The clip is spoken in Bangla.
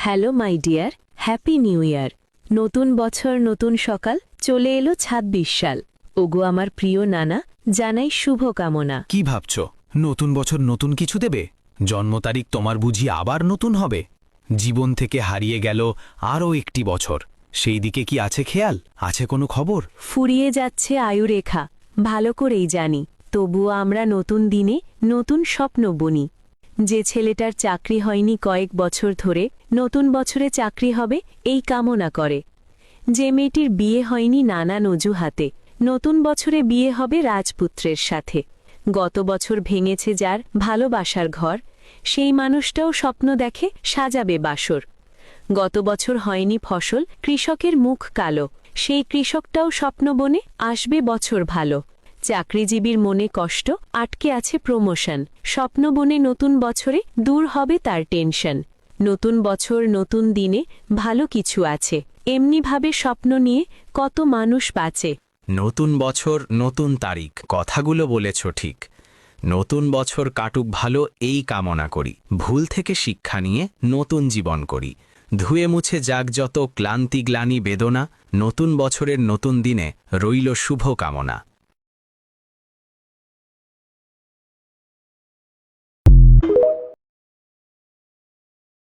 Hello my dear, happy new year. নতুন বছর নতুন সকাল, চলে এলো ২৬ সাল। ওগো আমার প্রিয় নানা, জানাই শুভকামনা। কি ভাবছ? নতুন বছর নতুন কিছু দেবে? জন্ম তারিখ তোমার বুঝি আবার নতুন হবে? জীবন থেকে হারিয়ে গেল আরও একটি বছর, সেই দিকে কি আছে খেয়াল? আছে কোনো খবর? ফুরিয়ে যাচ্ছে আয়ুরেখা, ভালো করেই জানি। তবুও আমরা নতুন দিনে নতুন স্বপ্ন বুনি। যে ছেলেটার চাকরি হয়নি কয়েক বছর ধরে, নতুন বছরে চাকরি হবে এই কামনা করে। যে মেয়েটির বিয়ে হয়নি নানান অজুহাতে, নতুন বছরে বিয়ে হবে রাজপুত্রের সাথে। গত বছর ভেঙেছে যার ভালোবাসার ঘর, সেই মানুষটাও স্বপ্ন দেখে সাজাবে বাসর। গত বছর হয়নি ফসল, কৃষকের মুখ কালো, সেই কৃষকটাও স্বপ্ন বনে আসবে বছর ভালো। চাকরিজীবীর মনে কষ্ট, আটকে আছে প্রমোশন, স্বপ্ন বনে নতুন বছরে দূর হবে তার টেনশন। নতুন বছর নতুন দিনে ভালো কিছু আছে, এমনিভাবে স্বপ্ন নিয়ে কত মানুষ বাঁচে। নতুন বছর নতুন তারিখ, কথাগুলো বলেছ ঠিক। নতুন বছর কাটুক ভালো এই কামনা করি। ভুল থেকে শিক্ষা নিয়ে নতুন জীবন করি। ধুয়ে মুছে যাক যত ক্লান্তি গ্লানি বেদনা, নতুন বছরের নতুন দিনে রইল শুভ কামনা।